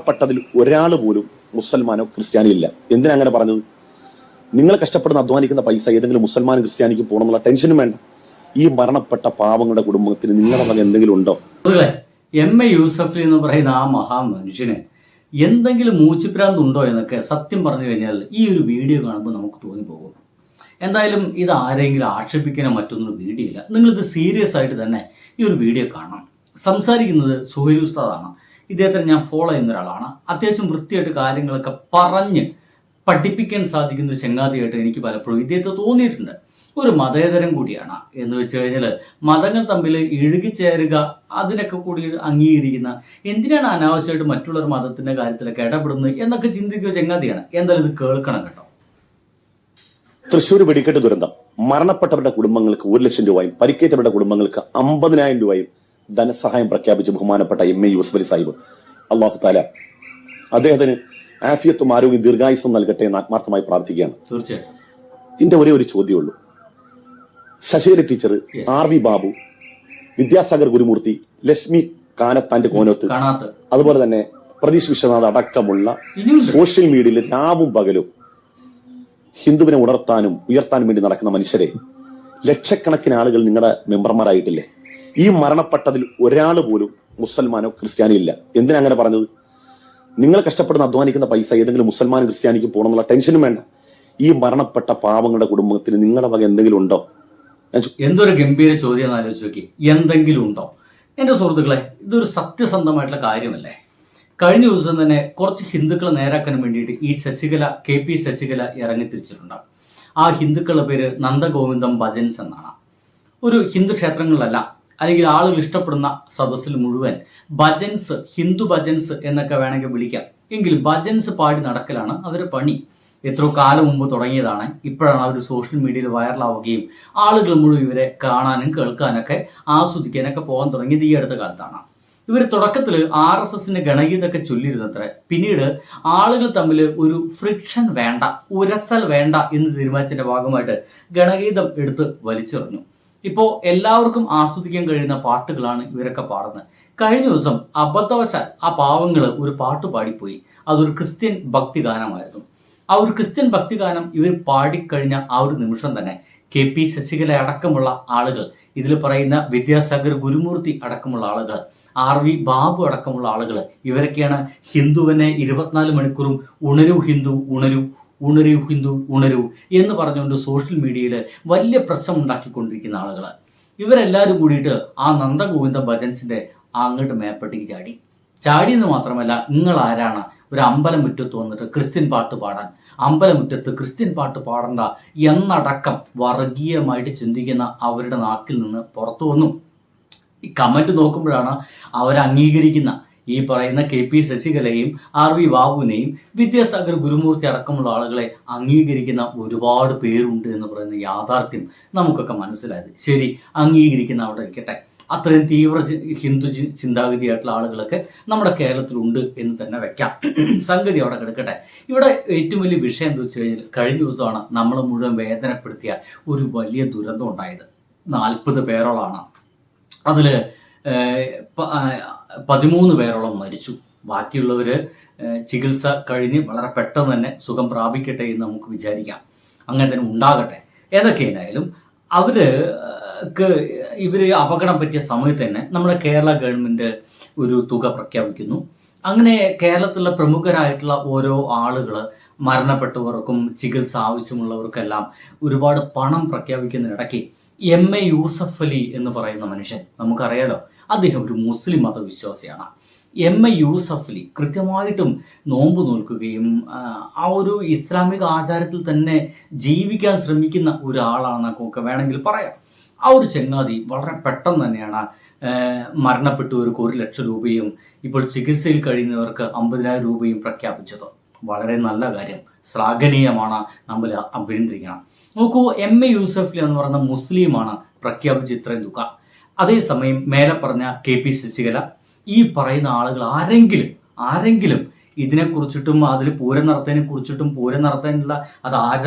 മരണപ്പെട്ടതിൽ ഒരാൾ പോലും മുസൽമാനോ ക്രിസ്ത്യാനിയോ ഇല്ല. എന്തിനാ അങ്ങനെ പറഞ്ഞത്? നിങ്ങൾ കഷ്ടപ്പെടുന്ന അധ്വാനിക്കുന്ന പൈസ ഏതെങ്കിലും മുസൽമാനും ക്രിസ്ത്യാനിക്കും പോകണമെന്നുള്ള ടെൻഷനും വേണ്ട. ഈ മരണപ്പെട്ട പാവങ്ങളുടെ കുടുംബത്തിന് നിങ്ങളുടെ വക എന്തെങ്കിലും ഉണ്ടോ? എം.എ. യൂസഫലി എന്ന് പറയുന്ന ആ മഹാമനുഷ്യന് എന്തെങ്കിലും മൂച്ചിപ്രാന്ത് ഉണ്ടോ എന്നൊക്കെ സത്യം പറഞ്ഞു കഴിഞ്ഞാൽ ഈ ഒരു വീഡിയോ കാണുമ്പോൾ നമുക്ക് തോന്നിപ്പോകും. എന്തായാലും ഇത് ആരെങ്കിലും ആക്ഷേപിക്കാനോ മറ്റൊന്നും വീഡിയോ ഇല്ല. നിങ്ങളിത് സീരിയസ് ആയിട്ട് തന്നെ ഈ ഒരു വീഡിയോ കാണണം. സംസാരിക്കുന്നത് സുഹൈൽ ഉസ്താദാണ്. ഇദ്ദേഹത്തെ ഞാൻ ഫോളോ ചെയ്യുന്ന ഒരാളാണ്. അത്യാവശ്യം വൃത്തിയായിട്ട് കാര്യങ്ങളൊക്കെ പറഞ്ഞ് പഠിപ്പിക്കാൻ സാധിക്കുന്ന ഒരു ചങ്ങാതിയായിട്ട് എനിക്ക് പലപ്പോഴും ഇദ്ദേഹത്തെ തോന്നിയിട്ടുണ്ട്. ഒരു മതേതരം കൂടിയാണ് എന്ന് വെച്ച് കഴിഞ്ഞാൽ മതങ്ങൾ തമ്മിൽ ഇഴുകിച്ചേരുക അതിനൊക്കെ കൂടി അംഗീകരിക്കുന്ന, എന്തിനാണ് അനാവശ്യമായിട്ട് മറ്റുള്ളവർ മതത്തിന്റെ കാര്യത്തിലൊക്കെ ഇടപെടുന്നത് എന്നൊക്കെ ചിന്തിക്കുന്ന ചങ്ങാതിയാണ്. എന്തായാലും ഇത് കേൾക്കണം കേട്ടോ. തൃശ്ശൂർ വെടിക്കെട്ട് ദുരന്തം, മരണപ്പെട്ടവരുടെ കുടുംബങ്ങൾക്ക് 1 ലക്ഷം രൂപയും പരിക്കേറ്റവരുടെ കുടുംബങ്ങൾക്ക് 50,000 രൂപയും ധനസഹായം പ്രഖ്യാപിച്ച ബഹുമാനപ്പെട്ട എം.എ. യൂസഫലി സാഹിബ്, അള്ളാഹു താല അദ്ദേഹത്തിന് ആഫിയത്തും ആരോഗ്യം ദീർഘായുസ്സും നൽകട്ടെ എന്ന് ആത്മാർത്ഥമായി പ്രാർത്ഥിക്കുകയാണ്. തീർച്ചയായിട്ടും. എന്റെ ഒരേ ഒരു ചോദ്യമുള്ളൂ. ശശികല ടീച്ചർ, ആർ.വി. ബാബു, വിദ്യാസാഗർ ഗുരുമൂർത്തി, ലക്ഷ്മി കാനത്താന്റെ കോനത്ത്, അതുപോലെ തന്നെ പ്രതീഷ് വിശ്വനാഥ് അടക്കമുള്ള സോഷ്യൽ മീഡിയയിൽ രാവും പകലും ഹിന്ദുവിനെ ഉണർത്താനും ഉയർത്താനും വേണ്ടി നടക്കുന്ന മനുഷ്യരെ ലക്ഷക്കണക്കിന് ആളുകൾ നിങ്ങളുടെ മെമ്പർമാരായിട്ടില്ലേ? ഈ മരണപ്പെട്ടതിൽ ഒരാൾ പോലും മുസൽമാനോ ക്രിസ്ത്യാനിയോ ഇല്ല. എന്തിനാ അങ്ങനെ പറഞ്ഞത്? നിങ്ങൾ കഷ്ടപ്പെടുന്ന അധ്വാനിക്കുന്ന പൈസ ഏതെങ്കിലും മുസൽമാനും ക്രിസ്ത്യാനിക്കും പോകണമെന്നുള്ള ടെൻഷനും വേണ്ട. ഈ മരണപ്പെട്ട പാവങ്ങളുടെ കുടുംബത്തിന് നിങ്ങളുടെ വക എന്തെങ്കിലും ഉണ്ടോ? എന്തൊരു ഗംഭീര ചോദ്യം ആലോചിച്ച് നോക്കി. എന്തെങ്കിലും ഉണ്ടോ? എന്റെ സുഹൃത്തുക്കളെ, ഇതൊരു സത്യസന്ധമായിട്ടുള്ള കാര്യമല്ലേ? കഴിഞ്ഞ ദിവസം തന്നെ കുറച്ച് ഹിന്ദുക്കളെ നേരാക്കാൻ വേണ്ടിയിട്ട് ഈ KP ശശികല ഇറങ്ങിത്തിരിച്ചിട്ടുണ്ട്. ആ ഹിന്ദുക്കളുടെ പേര് നന്ദഗോവിന്ദം ഭജൻസ് എന്നാണ്. ഒരു ഹിന്ദു ക്ഷേത്രങ്ങളിലല്ല, അല്ലെങ്കിൽ ആളുകൾ ഇഷ്ടപ്പെടുന്ന സദസ്സിൽ മുഴുവൻ ഭജൻസ്, ഹിന്ദു ഭജൻസ് എന്നൊക്കെ വേണമെങ്കിൽ വിളിക്കാം, എങ്കിലും ഭജൻസ് പാടി നടക്കലാണ് അവരുടെ പണി. എത്രയോ കാലം മുമ്പ് തുടങ്ങിയതാണ്. ഇപ്പോഴാണ് അവർ സോഷ്യൽ മീഡിയയിൽ വൈറലാവുകയും ആളുകൾ മുഴുവൻ ഇവരെ കാണാനും കേൾക്കാനൊക്കെ ആസ്വദിക്കാനൊക്കെ പോകാൻ തുടങ്ങിയത് ഈ അടുത്ത കാലത്താണ്. ഇവർ തുടക്കത്തിൽ RSSന്റെ ഗണഗീതമൊക്കെ ചൊല്ലിയിരുന്നത്ര. പിന്നീട് ആളുകൾ തമ്മിൽ ഒരു ഫ്രിക്ഷൻ വേണ്ട, ഉരസൽ വേണ്ട എന്ന് തീരുമാനിച്ചതിന്റെ ഭാഗമായിട്ട് ഗണഗീതം എടുത്ത് വലിച്ചെറിഞ്ഞു. ഇപ്പോ എല്ലാവർക്കും ആസ്വദിക്കാൻ കഴിയുന്ന പാട്ടുകളാണ് ഇവരൊക്കെ പാടുന്നത്. കഴിഞ്ഞ ദിവസം അബദ്ധവശാൽ ആ പാവങ്ങള് ഒരു പാട്ട് പാടിപ്പോയി. അതൊരു ക്രിസ്ത്യൻ ഭക്തിഗാനമായിരുന്നു. ആ ഒരു ക്രിസ്ത്യൻ ഭക്തിഗാനം ഇവർ പാടിക്കഴിഞ്ഞ ആ ഒരു നിമിഷം തന്നെ KP ശശികല അടക്കമുള്ള ആളുകൾ, ഇതിൽ പറയുന്ന വിദ്യാസാഗർ ഗുരുമൂർത്തി അടക്കമുള്ള ആളുകൾ, R.V. ബാബു അടക്കമുള്ള ആളുകൾ, ഇവരൊക്കെയാണ് ഹിന്ദുവിനെ 24 മണിക്കൂറും ഉണരൂ ഹിന്ദു ഉണരൂ, ഉണരൂ ഹിന്ദു ഉണരൂ എന്ന് പറഞ്ഞുകൊണ്ട് സോഷ്യൽ മീഡിയയിൽ വലിയ പ്രശ്നം ഉണ്ടാക്കിക്കൊണ്ടിരിക്കുന്ന ആളുകൾ. ഇവരെല്ലാവരും കൂടിയിട്ട് ആ നന്ദഗോവിന്ദ ഭജൻസിന്റെ അങ്ങോട്ട് മേപ്പട്ടിക്ക് ചാടി എന്ന് മാത്രമല്ല, നിങ്ങൾ ആരാണ് ഒരു അമ്പലമുറ്റത്ത് വന്നിട്ട് ക്രിസ്ത്യൻ പാട്ട് പാടാൻ, അമ്പലമുറ്റത്ത് ക്രിസ്ത്യൻ പാട്ട് പാടണ്ട എന്നടക്കം വർഗീയമായിട്ട് ചിന്തിക്കുന്ന അവരുടെ നാക്കിൽ നിന്ന് പുറത്തു വന്നു. ഈ കമന്റ് നോക്കുമ്പോഴാണ് അവരംഗീകരിക്കുന്ന ഈ പറയുന്ന KP ശശികലയെയും R.V. ബാബുവിനെയും വിദ്യാസാഗർ ഗുരുമൂർത്തി അടക്കമുള്ള ആളുകളെ അംഗീകരിക്കുന്ന ഒരുപാട് പേരുണ്ട് എന്ന് പറയുന്ന യാഥാർത്ഥ്യം നമുക്കൊക്കെ മനസ്സിലായത്. ശരി, അംഗീകരിക്കുന്ന അവിടെ ഇരിക്കട്ടെ. അത്രയും തീവ്ര ഹിന്ദു ചിന്താഗതിയായിട്ടുള്ള ആളുകളൊക്കെ നമ്മുടെ കേരളത്തിലുണ്ട് എന്ന് തന്നെ വെക്കാം. സംഗതി അവിടെ കിടക്കട്ടെ. ഇവിടെ ഏറ്റവും വലിയ വിഷയം എന്താ വെച്ച് കഴിഞ്ഞാൽ, കഴിഞ്ഞ ദിവസമാണ് നമ്മൾ മുഴുവൻ വേദനപ്പെടുത്തിയ ഒരു വലിയ ദുരന്തം ഉണ്ടായത്. 40 പേരോളാണ്. അതിൽ 13 പേരോളം മരിച്ചു. ബാക്കിയുള്ളവർ ചികിത്സ കഴിഞ്ഞ് വളരെ പെട്ടെന്ന് തന്നെ സുഖം പ്രാപിക്കട്ടെ എന്ന് നമുക്ക് വിചാരിക്കാം. അങ്ങനെ തന്നെ ഉണ്ടാകട്ടെ. ഏതൊക്കെയായാലും ഇവർ അപകടം പറ്റിയ സമയത്ത് തന്നെ നമ്മുടെ കേരള ഗവൺമെന്റ് ഒരു തുക പ്രഖ്യാപിക്കുന്നു. അങ്ങനെ കേരളത്തിലുള്ള പ്രമുഖരായിട്ടുള്ള ഓരോ ആളുകൾ മരണപ്പെട്ടവർക്കും ചികിത്സ ആവശ്യമുള്ളവർക്കെല്ലാം ഒരുപാട് പണം പ്രഖ്യാപിക്കുന്നതിനിടയ്ക്ക് എം.എ. യൂസഫലി എന്ന് പറയുന്ന മനുഷ്യൻ, നമുക്കറിയാലോ, അദ്ദേഹം ഒരു മുസ്ലിം മതവിശ്വാസിയാണ്. എം.എ. യൂസഫലി കൃത്യമായിട്ടും നോമ്പ് നോൽക്കുകയും ആ ഒരു ഇസ്ലാമിക ആചാരത്തിൽ തന്നെ ജീവിക്കാൻ ശ്രമിക്കുന്ന ഒരാളാണെന്നൊക്കെ വേണമെങ്കിൽ പറയാം. ആ ഒരു ചങ്ങാതി വളരെ പെട്ടെന്ന് തന്നെയാണ് മരണപ്പെട്ടവർക്ക് 1 ലക്ഷം രൂപയും ഇപ്പോൾ ചികിത്സയിൽ കഴിയുന്നവർക്ക് 50,000 രൂപയും പ്രഖ്യാപിച്ചത്. വളരെ നല്ല കാര്യം, ശ്ലാഘനീയമാണ്, നമ്മൾ അഭിനന്ദിക്കണം. നോക്കൂ, എം.എ. യൂസഫലി എന്ന് പറയുന്ന മുസ്ലിമാണ് പ്രഖ്യാപിച്ച ഇത്രയും തുക. അതേസമയം മേലെ പറഞ്ഞ KP ശശികല, ഈ പറയുന്ന ആളുകൾ ആരെങ്കിലും ഇതിനെക്കുറിച്ചിട്ടും അതിൽ പൂരം നടത്തുന്നതിനെ കുറിച്ചിട്ടും പൂരം നടത്താനുള്ള അത്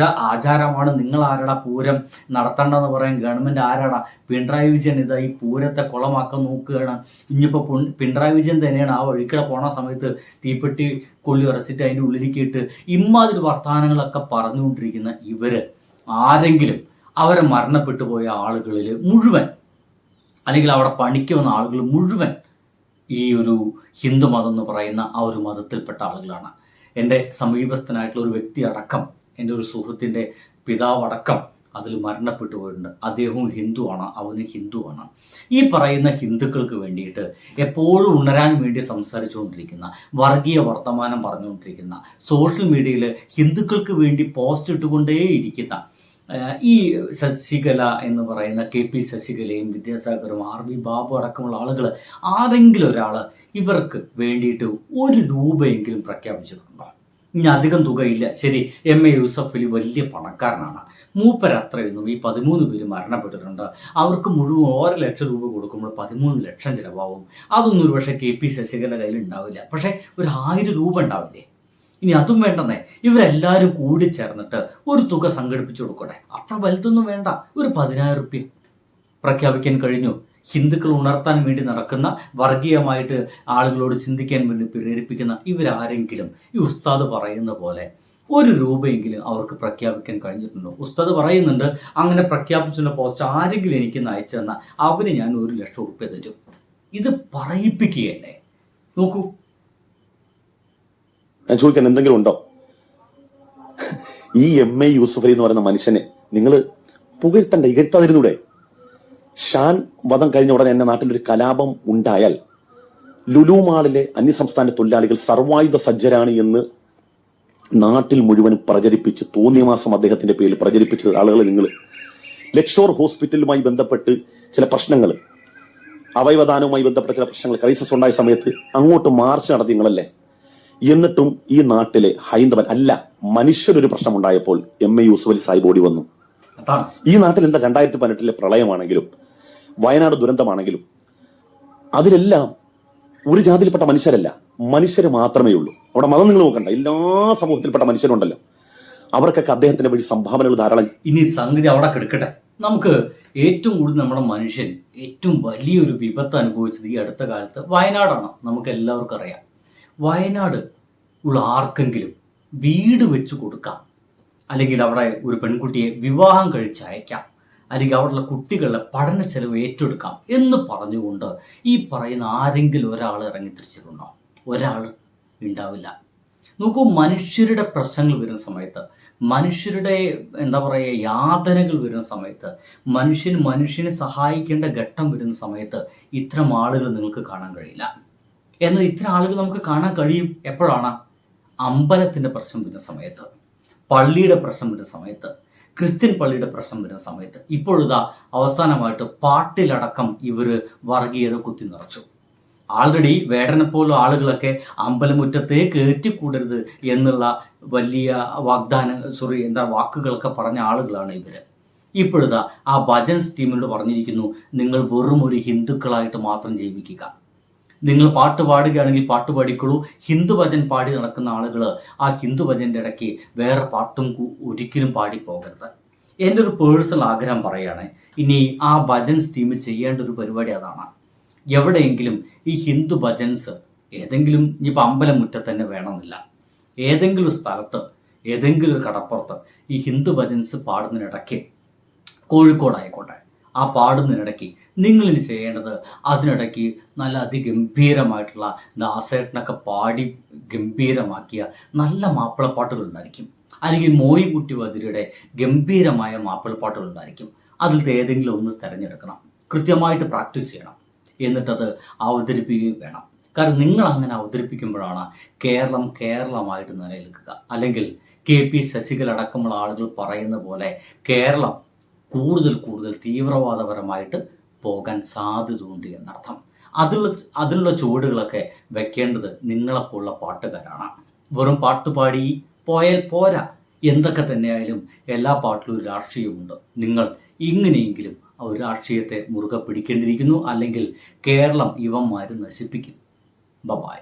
ആചാരമാണ്, നിങ്ങൾ ആരാടാ പൂരം നടത്തേണ്ടതെന്ന് പറയാൻ, ഗവൺമെൻറ് ആരാടാ, പിണറായി വിജയൻ ഇതാ ഈ പൂരത്തെ കുളമാക്കാൻ നോക്കുകയാണ്. ഇനിയിപ്പോൾ പിണറായി വിജയൻ തന്നെയാണ് ആ വഴിക്കടെ പോണ സമയത്ത് തീപ്പെട്ടി കൊള്ളി ഉറച്ചിട്ട് അതിൻ്റെ ഉള്ളിലേക്ക് ഇട്ട് ഇമ്മാതിരി വർത്തമാനങ്ങളൊക്കെ പറഞ്ഞുകൊണ്ടിരിക്കുന്ന ഇവര് ആരെങ്കിലും അവരെ മരണപ്പെട്ടു പോയ ആളുകളിൽ മുഴുവൻ, അല്ലെങ്കിൽ അവിടെ പണിക്ക് വന്ന ആളുകൾ മുഴുവൻ ഈ ഒരു ഹിന്ദു മതം എന്ന് പറയുന്ന ആ ഒരു മതത്തിൽപ്പെട്ട ആളുകളാണ്. എൻ്റെ സമീപസ്ഥനായിട്ടുള്ള ഒരു വ്യക്തി അടക്കം, എൻ്റെ ഒരു സുഹൃത്തിൻ്റെ പിതാവടക്കം അതിൽ മരണപ്പെട്ടു പോയിട്ടുണ്ട്. അദ്ദേഹവും ഹിന്ദുവാണ്, അവന് ഹിന്ദുവാണ്. ഈ പറയുന്ന ഹിന്ദുക്കൾക്ക് വേണ്ടിയിട്ട് എപ്പോഴും ഉണരാൻ വേണ്ടി സംസാരിച്ചുകൊണ്ടിരിക്കുന്ന, വർഗീയ വർത്തമാനം പറഞ്ഞുകൊണ്ടിരിക്കുന്ന, സോഷ്യൽ മീഡിയയിൽ ഹിന്ദുക്കൾക്ക് വേണ്ടി പോസ്റ്റ് ഇട്ടുകൊണ്ടേയിരിക്കുന്ന ഈ ശശികല എന്ന് പറയുന്ന KP ശശികലയും വിദ്യാസാഗറും RV ബാബു അടക്കമുള്ള ആളുകൾ, ആരെങ്കിലും ഒരാൾ ഇവർക്ക് വേണ്ടിയിട്ട് 1 രൂപയെങ്കിലും പ്രഖ്യാപിച്ചിട്ടുണ്ടോ? ഇനി അധികം തുകയില്ല, ശരി, MA യൂസഫ് അലി വലിയ പണക്കാരനാണ്, മൂപ്പർ അത്രയൊന്നും, ഈ 13 പേര് മരണപ്പെട്ടിട്ടുണ്ട്, അവർക്ക് മുഴുവൻ 1 ലക്ഷം രൂപ കൊടുക്കുമ്പോൾ 13 ലക്ഷം ചിലവാകും. അതൊന്നും ഒരു പക്ഷേ KP ശശികല കയ്യിൽ ഉണ്ടാവില്ല, പക്ഷേ ഒരു 1000 രൂപ ഉണ്ടാവില്ലേ? ഇനി അതും വേണ്ടെന്നേ, ഇവരെല്ലാവരും കൂടി ചേർന്നിട്ട് ഒരു തുക സംഘടിപ്പിച്ചു കൊടുക്കട്ടെ. അത്ര വലുതൊന്നും വേണ്ട, ഒരു 10,000 റുപ്യ പ്രഖ്യാപിക്കാൻ കഴിഞ്ഞു. ഹിന്ദുക്കൾ ഉണർത്താൻ വേണ്ടി നടക്കുന്ന, വർഗീയമായിട്ട് ആളുകളോട് ചിന്തിക്കാൻ വേണ്ടി പ്രേരിപ്പിക്കുന്ന ഇവരാരെങ്കിലും ഈ ഉസ്താദ് പറയുന്ന പോലെ 1 രൂപയെങ്കിലും അവർക്ക് പ്രഖ്യാപിക്കാൻ കഴിഞ്ഞിട്ടുണ്ടോ? ഉസ്താദ് പറയുന്നുണ്ട്, അങ്ങനെ പ്രഖ്യാപിച്ചുള്ള പോസ്റ്റ് ആരെങ്കിലും എനിക്ക് അയച്ചു തന്നാൽ അവന് ഞാൻ 1 ലക്ഷം റുപ്യ തരും. ഇത് പറയിപ്പിക്കുകയല്ലേ? നോക്കൂ, ഞാൻ ചോദിക്കാൻ എന്തെങ്കിലും ഉണ്ടോ? ഈ MA യൂസഫ് അലി എന്ന് പറയുന്ന മനുഷ്യനെ നിങ്ങൾ പുകഴ്ത്തണ്ട, ഇകഴ്ത്താതിരുന്നൂടെ? ഷാൻ വധം കഴിഞ്ഞ ഉടനെ എന്റെ നാട്ടിലൊരു കലാപം ഉണ്ടായാൽ ലുലു മാളിലെ അന്യസംസ്ഥാന തൊഴിലാളികൾ സർവായുധ സജ്ജരാണ് എന്ന് നാട്ടിൽ മുഴുവൻ പ്രചരിപ്പിച്ച്, തോന്നിയ മാസം അദ്ദേഹത്തിന്റെ പേരിൽ പ്രചരിപ്പിച്ച ആളുകൾ നിങ്ങൾ. ലക്ഷോർ ഹോസ്പിറ്റലുമായി ബന്ധപ്പെട്ട് ചില പ്രശ്നങ്ങൾ, അവയവദാനവുമായി ബന്ധപ്പെട്ട ചില പ്രശ്നങ്ങൾ, ക്രൈസിസ് ഉണ്ടായ സമയത്ത് അങ്ങോട്ട് മാർച്ച് നടത്തി നിങ്ങളല്ലേ? എന്നിട്ടും ഈ നാട്ടിലെ ഹൈന്ദവൻ അല്ല, മനുഷ്യരൊരു പ്രശ്നമുണ്ടായപ്പോൾ MA യൂസഫ് അലി സാഹിബ് ഓടി വന്നു. ഈ നാട്ടിൽ എന്താ 2018 പ്രളയമാണെങ്കിലും വയനാട് ദുരന്തമാണെങ്കിലും അതിലെല്ലാം ഒരു ജാതിയിൽപ്പെട്ട മനുഷ്യരല്ല, മനുഷ്യർ മാത്രമേ ഉള്ളൂ. അവിടെ മതം നിങ്ങൾ നോക്കണ്ട, എല്ലാ സമൂഹത്തിൽപ്പെട്ട മനുഷ്യരുണ്ടല്ലോ, അവർക്കൊക്കെ അദ്ദേഹത്തിന്റെ വഴി സംഭാവനകൾ ധാരാളം. ഇനി സംഗതി അവിടെ കിടക്കട്ടെ. നമുക്ക് ഏറ്റവും കൂടുതൽ നമ്മുടെ മനുഷ്യൻ ഏറ്റവും വലിയൊരു വിപത്ത് അനുഭവിച്ചത് ഈ അടുത്ത കാലത്ത് വയനാടാണ്. നമുക്ക് എല്ലാവർക്കും അറിയാം. വയനാട് ഉള്ള ആർക്കെങ്കിലും വീട് വെച്ച് കൊടുക്കാം, അല്ലെങ്കിൽ അവിടെ ഒരു പെൺകുട്ടിയെ വിവാഹം കഴിച്ചയക്കാം, അല്ലെങ്കിൽ അവിടെയുള്ള കുട്ടികളുടെ പഠന ചെലവ് ഏറ്റെടുക്കാം എന്ന് പറഞ്ഞുകൊണ്ട് ഈ പറയുന്ന ആരെങ്കിലും ഒരാൾ ഇറങ്ങിത്തിരിച്ചിട്ടുണ്ടോ? ഒരാൾ ഉണ്ടാവില്ല. നോക്കൂ, മനുഷ്യരുടെ പ്രശ്നങ്ങൾ വരുന്ന സമയത്ത്, മനുഷ്യരുടെ എന്താ പറയുക യാതനകൾ വരുന്ന സമയത്ത്, മനുഷ്യനെ സഹായിക്കേണ്ട ഘട്ടം വരുന്ന സമയത്ത് ഇത്തരം ആളുകൾ നിങ്ങൾക്ക് കാണാൻ കഴിയില്ല. എന്നാൽ ഇത്തരം ആളുകൾ നമുക്ക് കാണാൻ കഴിയും എപ്പോഴാണ്? അമ്പലത്തിൻ്റെ പ്രശ്നം വരുന്ന സമയത്ത്, പള്ളിയുടെ പ്രശ്നം വരുന്ന സമയത്ത്, ക്രിസ്ത്യൻ പള്ളിയുടെ പ്രശ്നം വരുന്ന സമയത്ത്. ഇപ്പോഴിതാ അവസാനമായിട്ട് പാട്ടിലടക്കം ഇവർ വർഗീയത കുത്തി നിറച്ചു. ആൾറെഡി വേടനെ പോലുള്ള ആളുകളൊക്കെ അമ്പലമുറ്റത്തെ കയറ്റിക്കൂടരുത് എന്നുള്ള വലിയ വാക്കുകളൊക്കെ പറഞ്ഞ ആളുകളാണ് ഇവർ. ഇപ്പോഴിതാ ആ ഭജൻസ് ടീമിനോട് പറഞ്ഞിരിക്കുന്നു, നിങ്ങൾ വെറും ഒരു ഹിന്ദുക്കളായിട്ട് മാത്രം ജീവിക്കുക, നിങ്ങൾ പാട്ട് പാടുകയാണെങ്കിൽ പാട്ട് പാടിക്കോളൂ. ഹിന്ദു ഭജൻ പാടി നടക്കുന്ന ആളുകൾ ആ ഹിന്ദു ഭജൻ്റെ ഇടയ്ക്ക് വേറെ പാട്ടും ഒരിക്കലും പാടിപ്പോകരുത്. എൻ്റെ ഒരു പേഴ്സണൽ ആഗ്രഹം പറയുകയാണ്, ഇനി ആ ഭജൻസ് ടീം ചെയ്യേണ്ട ഒരു പരിപാടി അതാണ്. എവിടെയെങ്കിലും ഈ ഹിന്ദു ഭജൻസ് ഏതെങ്കിലും, ഇനിയിപ്പോൾ അമ്പലമുറ്റത്ത് തന്നെ വേണമെന്നില്ല, ഏതെങ്കിലും സ്ഥലത്ത്, ഏതെങ്കിലും ഒരു കടപ്പുറത്ത് ഈ ഹിന്ദു ഭജൻസ് പാടുന്നതിനിടയ്ക്ക്, കോഴിക്കോടായിക്കോട്ടെ, ആ പാടുന്നതിനിടയ്ക്ക് നിങ്ങളിനി ചെയ്യേണ്ടത് അതിനിടയ്ക്ക് നല്ല അതിഗംഭീരമായിട്ടുള്ള ദാസേട്ടനൊക്കെ പാടി ഗംഭീരമാക്കിയ നല്ല മാപ്പിളപ്പാട്ടുകൾ ഉണ്ടായിരിക്കും, അല്ലെങ്കിൽ മോയിൻകുട്ടി വതിരിയുടെ ഗംഭീരമായ മാപ്പിളപ്പാട്ടുകൾ ഉണ്ടായിരിക്കും. അതിലത്തെ ഏതെങ്കിലും ഒന്ന് തിരഞ്ഞെടുക്കണം, കൃത്യമായിട്ട് പ്രാക്ടീസ് ചെയ്യണം, എന്നിട്ടത് അവതരിപ്പിക്കുകയും വേണം. കാരണം നിങ്ങൾ അങ്ങനെ അവതരിപ്പിക്കുമ്പോഴാണ് കേരളമായിട്ട് നിലനിൽക്കുക. അല്ലെങ്കിൽ KP ശശികല അടക്കമുള്ള ആളുകൾ പറയുന്ന പോലെ കേരളം കൂടുതൽ തീവ്രവാദപരമായിട്ട് പോകാൻ സാധ്യതയുണ്ട് എന്നർത്ഥം. അതിനുള്ള ചുവടുകളൊക്കെ വെക്കേണ്ടത് നിങ്ങളെപ്പോലുള്ള പാട്ടുകാരാണ്. വെറും പാട്ടുപാടി പോയാൽ പോരാ. എന്തൊക്കെ തന്നെയായാലും എല്ലാ പാട്ടിലും ഒരു രാഷ്ട്രീയമുണ്ട്. നിങ്ങൾ ഇങ്ങനെയെങ്കിലും ഒരു രാഷ്ട്രീയത്തെ മുറുകെ പിടിക്കേണ്ടിയിരിക്കുന്നു, അല്ലെങ്കിൽ കേരളം ഇവന്മാർ നശിപ്പിക്കും. ബൈ.